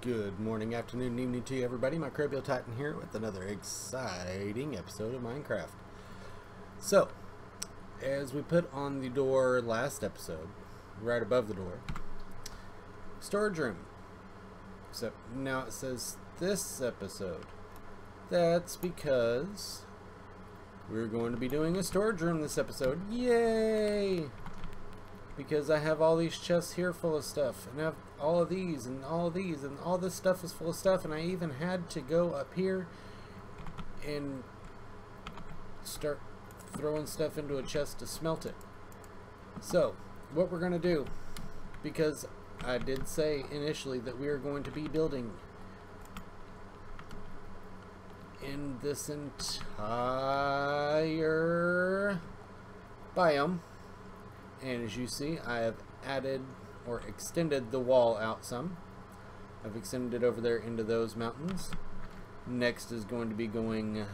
Good morning, afternoon, evening to you, everybody. Microbial Titan here with another exciting episode of Minecraft. So, as we put on the door last episode, right above the door, storage room. Except now it says this episode. That's because we're going to be doing a storage room this episode. Yay! Because I have all these chests here full of stuff, and I have all of these, and all of these, and all this stuff is full of stuff, and I even had to go up here and start throwing stuff into a chest to smelt it. So, what we're going to do, because I did say initially that we are going to be building in this entire biome. And as you see, I have added or extended the wall out some. I've extended it over there into those mountains. Next is going to be going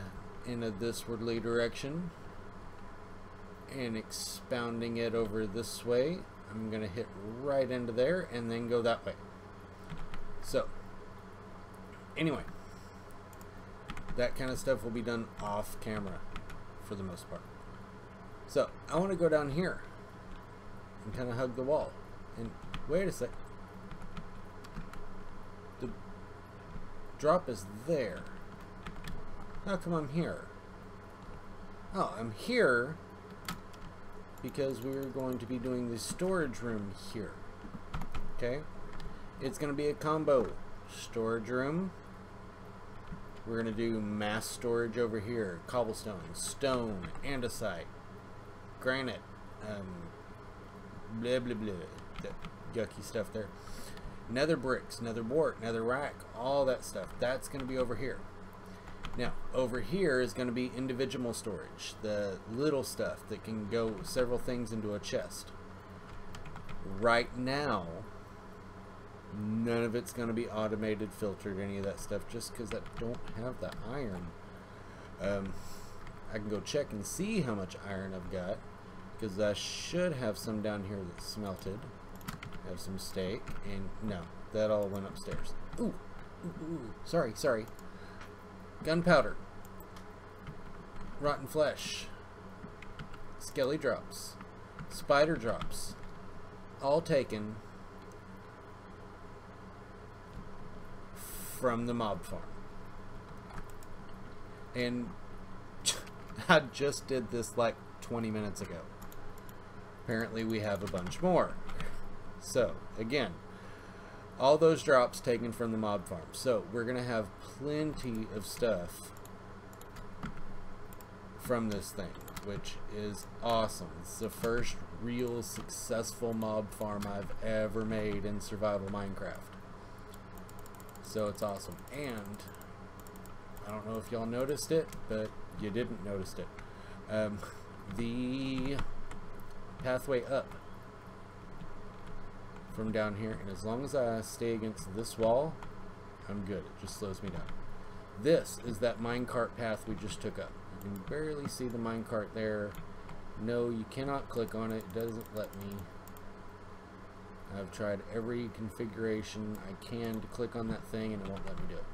in a thiswardly direction and expounding it over this way. I'm going to hit right into there and then go that way. So, anyway, that kind of stuff will be done off camera for the most part. So, I want to go down here and kind of hug the wall. And wait a sec. The drop is there. How come I'm here? Oh, I'm here because we're going to be doing the storage room here. Okay? It's going to be a combo. Storage room. We're going to do mass storage over here. Cobblestone, stone, andesite, granite, blah blah blah, that yucky stuff there. Nether bricks, nether wart, nether rack, all that stuff. That's going to be over here. Now, over here is going to be individual storage, the little stuff that can go several things into a chest. Right now, none of it's going to be automated, filtered, any of that stuff, just because I don't have the iron. I can go check and see how much iron I've got, because I should have some down here that's smelted. Have some steak, and no, that all went upstairs. Ooh, sorry. Gunpowder, rotten flesh, skelly drops, spider drops, all taken from the mob farm. And I just did this like 20 minutes ago. Apparently we have a bunch more. So, again, all those drops taken from the mob farm. So, we're going to have plenty of stuff from this thing, which is awesome. It's the first real successful mob farm I've ever made in survival Minecraft. So, it's awesome. And, I don't know if y'all noticed it, but you didn't notice it. The pathway up from down here, and as long as I stay against this wall, I'm good. It just slows me down. This is that minecart path we just took up. You can barely see the minecart there. No, you cannot click on it. It doesn't let me. I've tried every configuration I can to click on that thing, and it won't let me do it.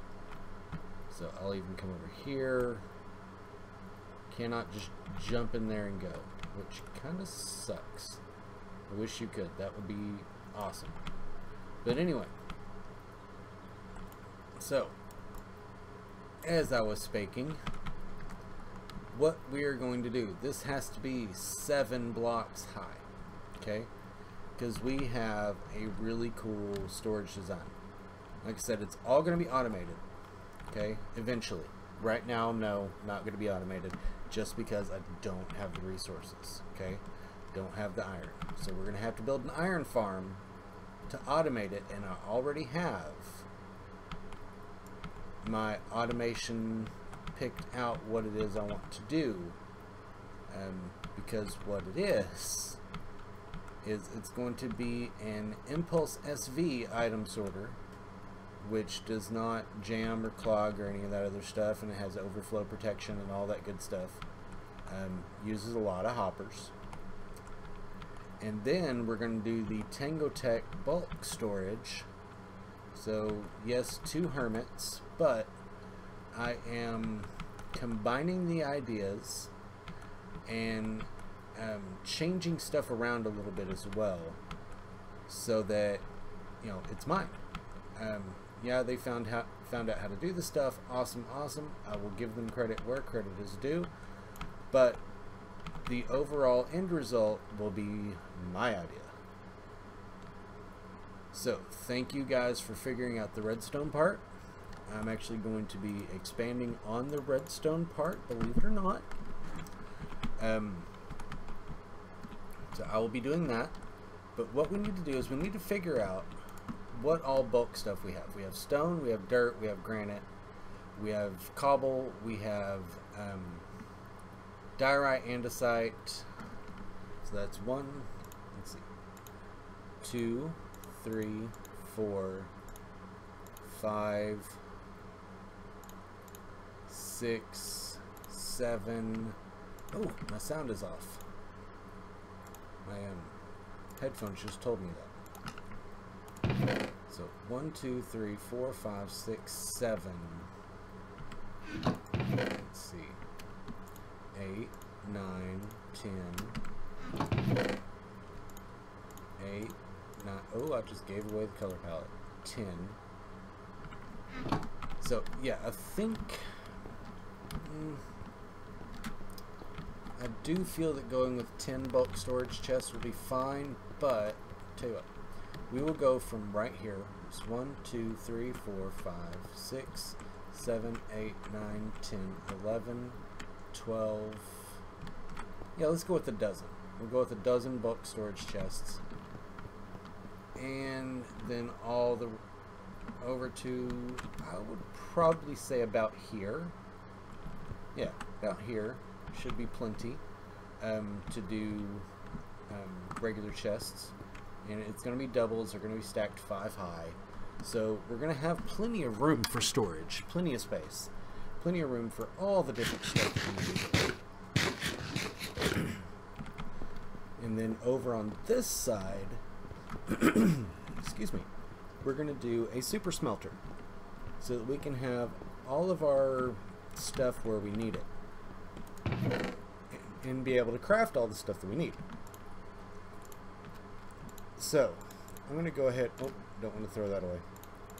So I'll even come over here. Cannot just jump in there and go, which kind of sucks. I wish you could. That would be awesome. But anyway, so as I was speaking, what we are going to do, this has to be 7 blocks high, okay? Because we have a really cool storage design. Like I said, it's all going to be automated, okay? Eventually. Right now, no, not going to be automated, just because I don't have the resources, okay? Don't have the iron. So we're going to have to build an iron farm to automate it, and I already have my automation picked out what it is I want to do, because what it is it's going to be an Impulse SV item sorter, which does not jam or clog or any of that other stuff, and it has overflow protection and all that good stuff. Uses a lot of hoppers. And then we're going to do the Tango Tech bulk storage So yes, 2 hermits, but I am combining the ideas and changing stuff around a little bit as well, so that, you know, it's mine. Yeah, they found out how to do the stuff. Awesome. I will give them credit where credit is due, but the overall end result will be my idea. So thank you guys for figuring out the redstone part. I'm actually going to be expanding on the redstone part, believe it or not. So I will be doing that. But what we need to do is we need to figure out what all bulk stuff we have. We have stone, we have dirt, we have granite, we have cobble, we have diorite, andesite. So that's 1, let's see, 2, 3, 4, 5, 6, 7. Oh, my sound is off. My headphones just told me that. So 1, 2, 3, 4, 5, 6, 7. Let's see. 8, 9, 10. 8, 9. Oh, I just gave away the color palette. 10. So yeah, I think I do feel that going with 10 bulk storage chests will be fine, but tell you what, we will go from right here. It's 1, 2, 3, 4, 5, 6, 7, 8, 9, 10, 11, 12. Yeah, let's go with a dozen. We'll go with a dozen bulk storage chests, and then all the over to, I would probably say about here. Yeah, about here should be plenty to do regular chests, and it's going to be doubles. They're going to be stacked 5 high, so we're going to have plenty of room for storage, plenty of space, plenty of room for all the different stuff we need. And then over on this side, excuse me, we're going to do a super smelter so that we can have all of our stuff where we need it and be able to craft all the stuff that we need. So I'm going to go ahead, oh, don't want to throw that away.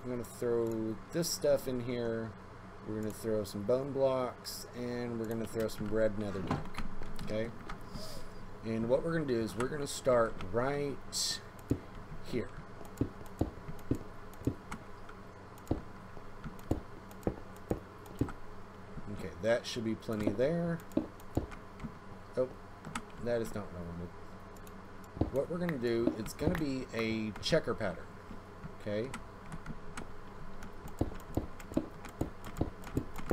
I'm going to throw this stuff in here. We're going to throw some bone blocks, and we're going to throw some red nether brick. Okay, and what we're going to do is we're going to start right here. Okay, that should be plenty there. Oh, that is not what I wanted. What we're going to do, it's going to be a checker pattern. Okay,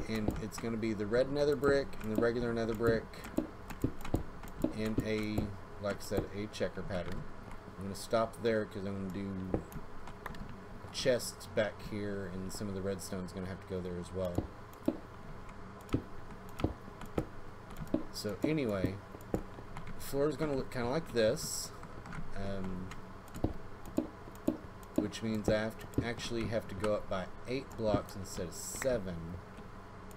and it's going to be the red nether brick and the regular nether brick in a, like I said, a checker pattern. I'm going to stop there because I'm going to do chests back here, and some of the redstone is going to have to go there as well. So anyway, the floor is going to look kind of like this, which means I actually have to go up by 8 blocks instead of 7,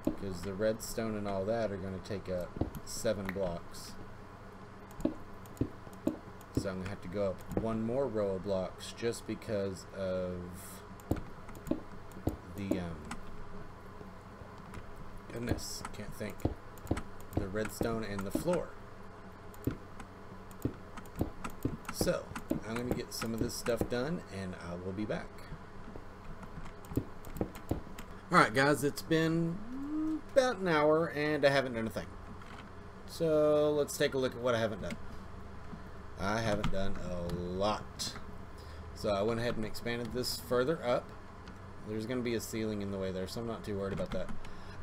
because the redstone and all that are going to take up 7 blocks. So I'm going to have to go up 1 more row of blocks just because of the, goodness, can't think, the redstone and the floor. So I'm going to get some of this stuff done, and I will be back. Alright guys, it's been about an hour and I haven't done a thing. So let's take a look at what I haven't done. I haven't done a lot. So I went ahead and expanded this further up. There's going to be a ceiling in the way there, so I'm not too worried about that.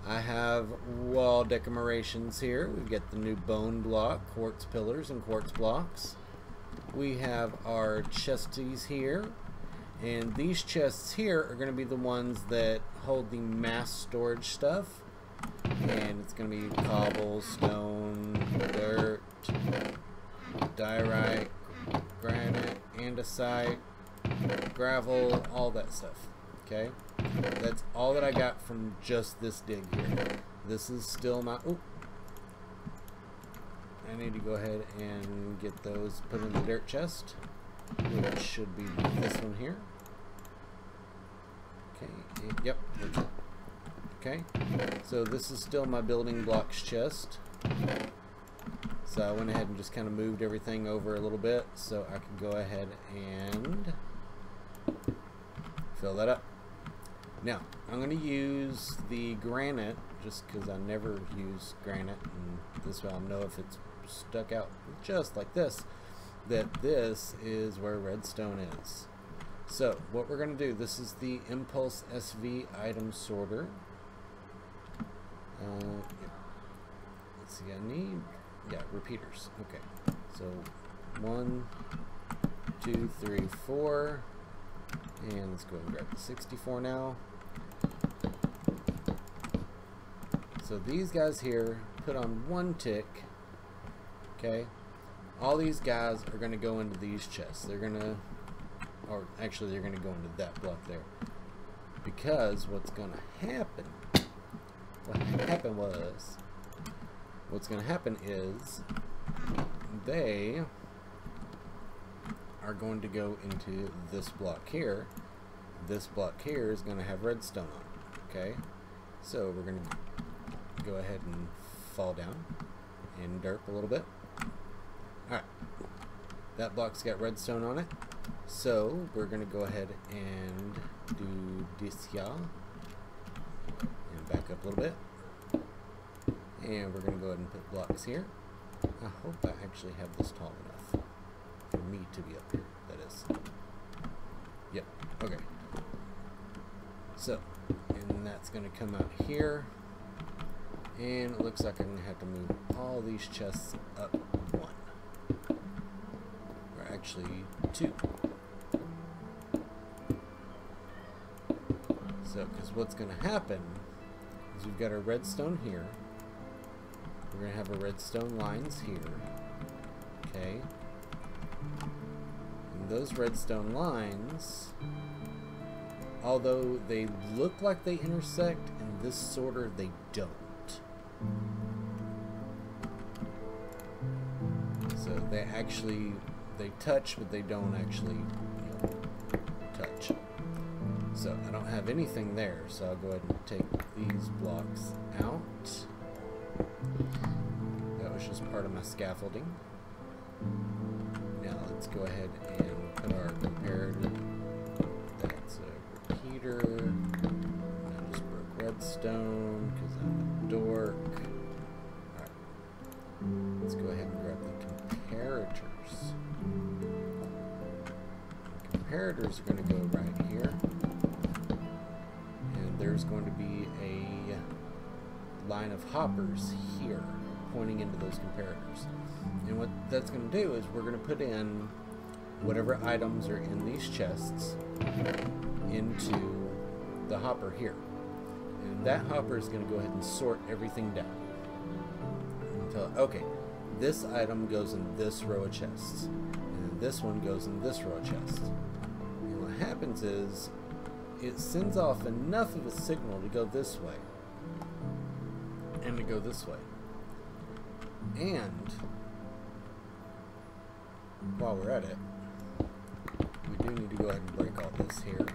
I have wall decorations here. We've got the new bone block, quartz pillars, and quartz blocks. We have our chesties here. And these chests here are going to be the ones that hold the mass storage stuff. And it's going to be cobble, stone, dirt, diorite, granite, andesite, gravel, all that stuff. Okay, that's all that I got from just this dig here. This is still my... Oh, I need to go ahead and get those put in the dirt chest, which should be this one here. Okay, yep, that's it. Okay, so this is still my building blocks chest. So I went ahead and just kind of moved everything over a little bit so I can go ahead and fill that up. Now, I'm going to use the granite just because I never use granite, and this way I'll know if it's stuck out just like this, that this is where redstone is. So what we're going to do, this is the Impulse SV item sorter. Let's see, I need, repeaters. Okay, so 1, 2, 3, 4, and let's go and grab the 64 now. So these guys here put on 1 tick. Okay, all these guys are going to go into these chests. They're going to, or actually they're going to go into that block there, because what's going to happen, what's going to happen is they are going to go into this block here. This block here is going to have redstone on it. Okay, so we're going to go ahead and fall down and derp a little bit. Alright, that block's got redstone on it, so we're going to go ahead and do this here, and back up a little bit, and we're going to go ahead and put blocks here. I hope I actually have this tall enough for me to be up here, that is. Yep, okay. So, and that's going to come out here, and it looks like I'm going to have to move all these chests up 1. Or actually 2. So, because what's going to happen is we've got our redstone here. We're going to have our redstone lines here. Okay. And those redstone lines, although they look like they intersect, in this sorter they don't. So they touch, but they don't actually, touch. So I don't have anything there, so I'll go ahead and take these blocks out. That was just part of my scaffolding. Now let's go ahead and put our comparative. That's a repeater. I just broke redstone because I'm a dork. Alright. Let's go ahead and grab the comparators. The comparators are going to go right here. And there's going to be a line of hoppers here pointing into those comparators. And what that's going to do is we're going to put in whatever items are in these chests into the hopper here. And that hopper is going to go ahead and sort everything down. Until, okay, this item goes in this row of chests. And this one goes in this row of chests. And what happens is it sends off enough of a signal to go this way. And to go this way. And while we're at it, we do need to go ahead and break all this here,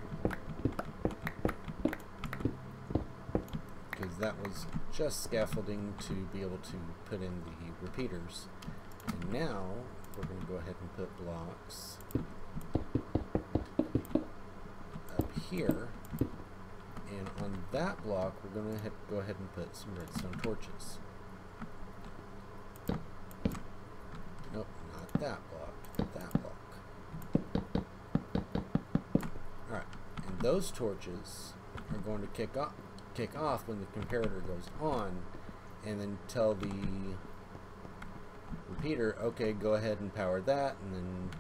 because that was just scaffolding to be able to put in the repeaters. And now we're going to go ahead and put blocks up here, and on that block we're going to go ahead and put some redstone torches. Nope, not that block, that block. Alright, and those torches are going to kick off when the comparator goes on, and then tell the repeater, okay, go ahead and power that, and then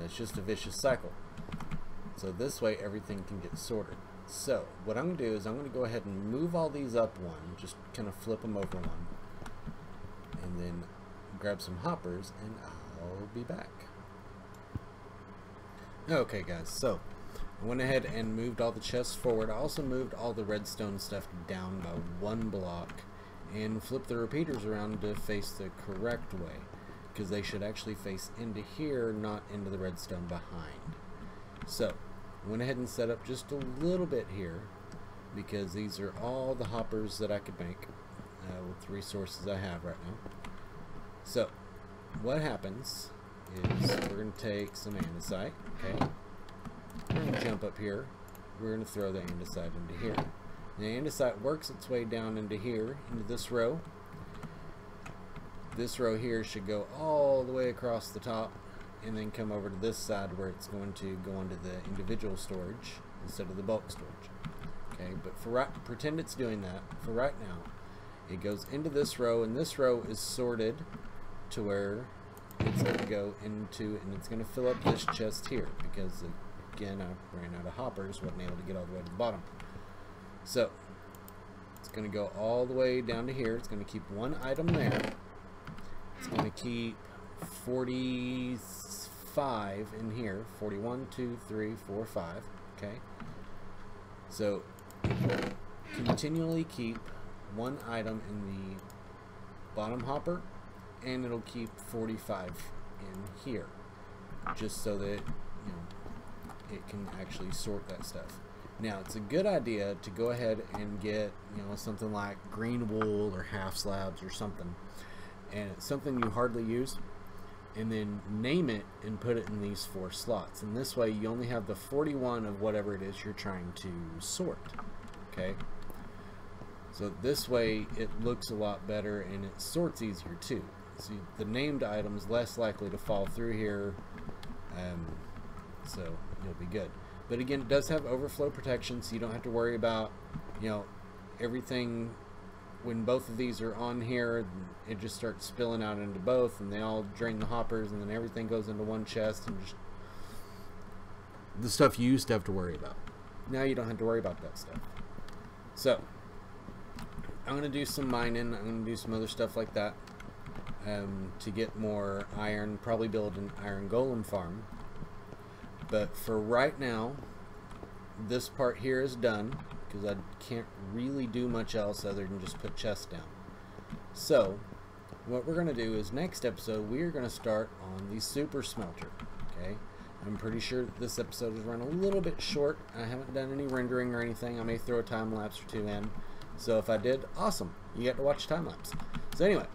it's just a vicious cycle. So this way everything can get sorted. So what I'm going to do is I'm going to go ahead and move all these up 1, just kind of flip them over 1, and then grab some hoppers, and I'll be back. Okay guys, so I went ahead and moved all the chests forward. I also moved all the redstone stuff down by 1 block and flipped the repeaters around to face the correct way, because they should actually face into here, not into the redstone behind. So I went ahead and set up just a little bit here, because these are all the hoppers that I could make with the resources I have right now. So what happens is we're going to take some andesite, okay? We're going to jump up here. We're going to throw the andesite into here. The andesite works its way down into here, into this row. This row here should go all the way across the top and then come over to this side where it's going to go into the individual storage instead of the bulk storage. Okay, but for pretend it's doing that. For right now, it goes into this row, and this row is sorted to where it's going to go into, and it's going to fill up this chest here, because again I ran out of hoppers, wasn't able to get all the way to the bottom. So it's going to go all the way down to here. It's going to keep 1 item there. It's going to keep 45 in here. 41, 2, 3, 4, 5. Okay. So continually keep 1 item in the bottom hopper, and it'll keep 45 in here, just so that it can actually sort that stuff. Now, it's a good idea to go ahead and get something like green wool or half slabs or something, and it's something you hardly use, and then name it and put it in these 4 slots, and this way you only have the 41 of whatever it is you're trying to sort. Okay, so this way it looks a lot better and it sorts easier too. See, the named items less likely to fall through here, so you'll be good. But again, it does have overflow protection, so you don't have to worry about everything. When both of these are on here, it just starts spilling out into both, and they all drain the hoppers, and then everything goes into one chest, and just the stuff you used to have to worry about. Now you don't have to worry about that stuff. So I'm going to do some mining. I'm going to do some other stuff like that to get more iron, probably build an iron golem farm. But for right now, this part here is done, because I can't really do much else other than just put chests down. So what we're going to do is next episode we are going to start on the super smelter. Okay, I'm pretty sure this episode is run a little bit short. I haven't done any rendering or anything. I may throw a time lapse or 2 in, so if I did, awesome, you get to watch time lapse. So anyway,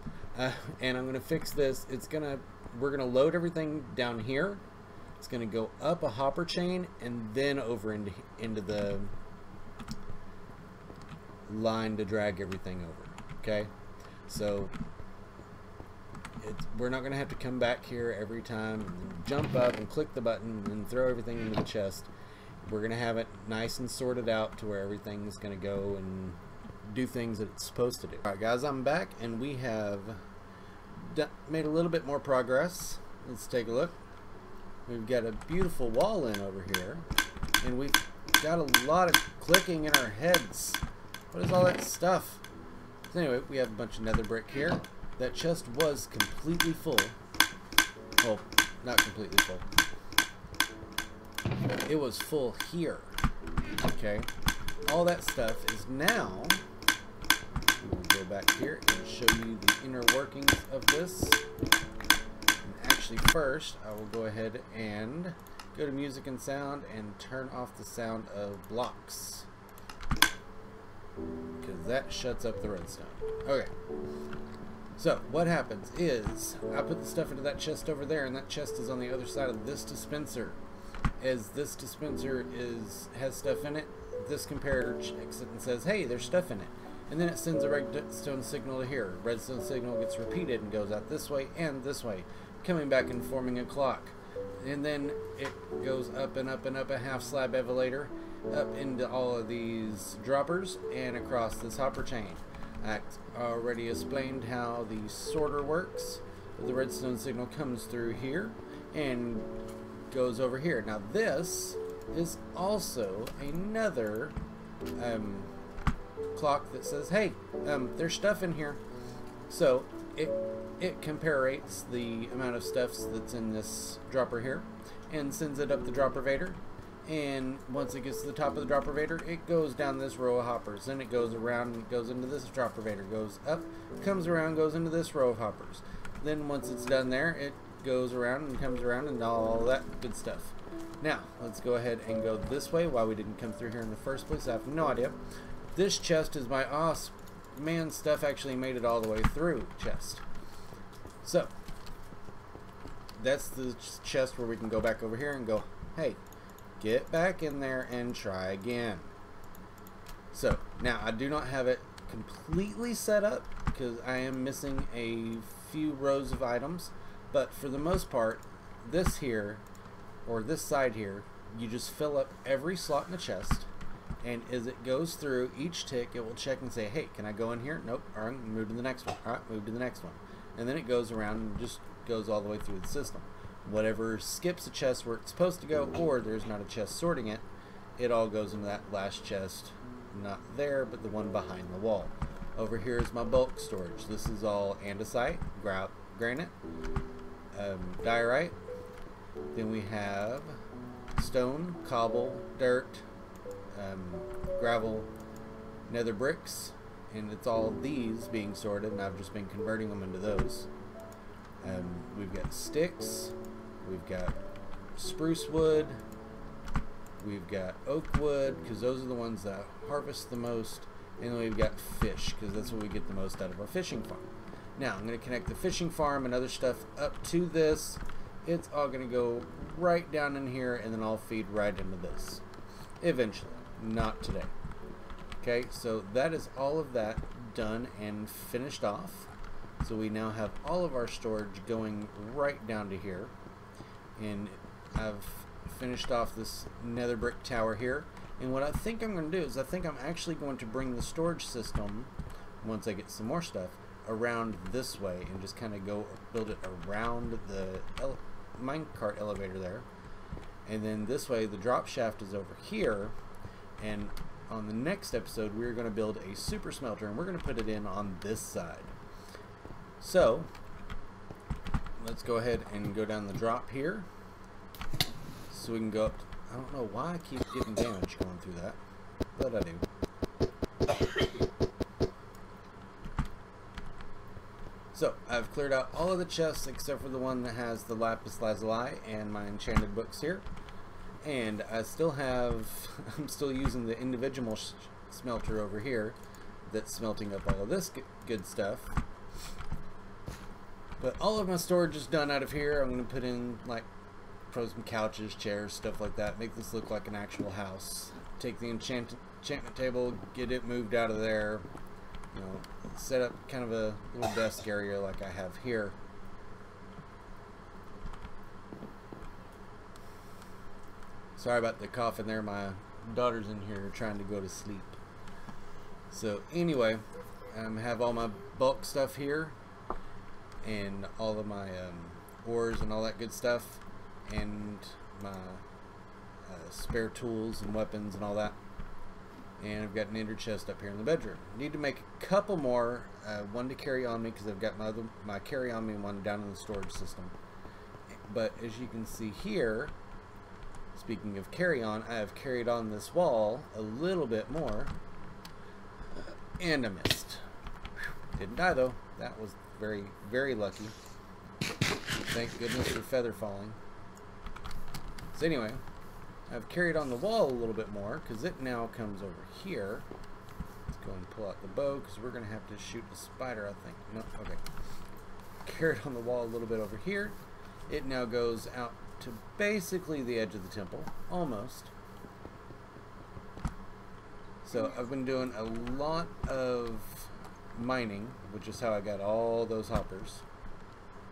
and I'm going to fix this. We're going to load everything down here. It's going to go up a hopper chain and then over into the line to drag everything over. Okay, so we're not going to have to come back here every time and jump up and click the button and throw everything into the chest. We're going to have it nice and sorted out to where everything's going to go and do things that it's supposed to do. Alright guys, I'm back, and we have made a little bit more progress. Let's take a look. We've got a beautiful wall in over here, and we've got a lot of clicking in our heads. What is all that stuff? So anyway, we have a bunch of nether brick here. That chest was completely full. Well, not completely full. It was full here. Okay. All that stuff is now. We'll go back here and show you the inner workings of this. Actually, first I will go ahead and go to music and sound and turn off the sound of blocks, because that shuts up the redstone. Okay, so what happens is I put the stuff into that chest over there, and that chest is on the other side of this dispenser. As this dispenser has stuff in it, this comparator checks it and says, hey, there's stuff in it, and then it sends a redstone signal to here. Redstone signal gets repeated and goes out this way and this way, coming back and forming a clock, and then it goes up and up and up a half slab elevator up into all of these droppers and across this hopper chain. I already explained how the sorter works. The redstone signal comes through here and goes over here. Now this is also another clock that says, hey, there's stuff in here. So it comparates the amount of stuff that's in this dropper here and sends it up the dropper vader, And once it gets to the top of the drop elevator, it goes down this row of hoppers. Then it goes around and goes into this drop elevator, goes up, comes around, goes into this row of hoppers. Then once it's done there, it goes around and comes around and all that good stuff. Now, let's go ahead and go this way. Why we didn't come through here in the first place, I have no idea. This chest is my man stuff actually made it all the way through chest. So, that's the chest where we can go back over here and go, hey, get back in there and try again. So, now I do not have it completely set up because I am missing a few rows of items, but for the most part, this here, or this side here, you just fill up every slot in the chest, and as it goes through each tick, it will check and say, hey, can I go in here? Nope. Alright, move to the next one. Alright, move to the next one. And then it goes around and just goes all the way through the system. Whatever skips a chest where it's supposed to go, or there's not a chest sorting it, it all goes into that last chest, not there, but the one behind the wall. Over here is my bulk storage. This is all andesite, granite, diorite. Then we have stone, cobble, dirt, gravel, nether bricks, and it's all these being sorted, and I've just been converting them into those. We've got sticks, we've got spruce wood, we've got oak wood, because those are the ones that harvest the most, and then we've got fish, because that's what we get the most out of our fishing farm. Now, I'm going to connect the fishing farm and other stuff up to this. It's all going to go right down in here, and then I'll feed right into this. Eventually. Not today. Okay, so that is all of that done and finished off. So we now have all of our storage going right down to here. And I've finished off this nether brick tower here. And what I think I'm going to do is I think I'm actually going to bring the storage system, once I get some more stuff, around this way and just kind of go build it around the minecart elevator there. And then this way the drop shaft is over here, and on the next episode we're going to build a super smelter, and we're going to put it in on this side. So let's go ahead and go down the drop here so we can go up. I don't know why I keep getting damage going through that, but I do. So, I've cleared out all of the chests except for the one that has the lapis lazuli and my enchanted books here. And I still have, I'm still using the individual smelter over here that's smelting up all of this good stuff. But all of my storage is done out of here. I'm going to put in, like, probably some couches, chairs, stuff like that. Make this look like an actual house. Take the enchantment table, get it moved out of there. You know, set up kind of a little desk area like I have here. Sorry about the coughing there. My daughter's in here trying to go to sleep. So anyway, I have all my bulk stuff here, and all of my ores and all that good stuff, and my spare tools and weapons and all that. And I've got an ender chest up here in the bedroom. Need to make a couple more, one to carry on me because I've got my carry on me one down in the storage system. But as you can see here, speaking of carry on, I have carried on this wall a little bit more, and I missed. Didn't die though. That was very, very lucky. Thank goodness for feather falling. So anyway, I've carried on the wall a little bit more because it now comes over here. Let's go and pull out the bow because we're going to have to shoot the spider, I think. No, okay. Carried on the wall a little bit over here. It now goes out to basically the edge of the temple, almost. So I've been doing a lot of mining, which is how I got all those hoppers.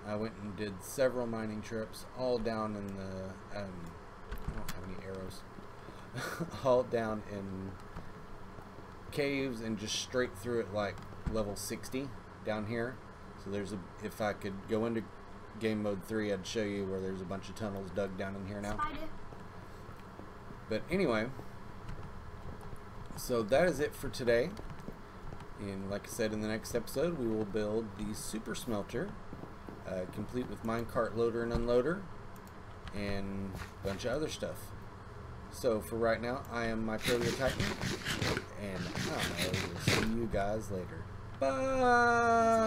I went and did several mining trips, all down in the I don't have any arrows. All down in caves and just straight through it like level 60 down here. So there's a, if I could go into game mode 3, I'd show you where there's a bunch of tunnels dug down in here now. But anyway, so that is it for today. And like I said, in the next episode we will build the super smelter, complete with minecart loader and unloader and a bunch of other stuff. So for right now, I am Microbial Titan, and I will see you guys later. Bye!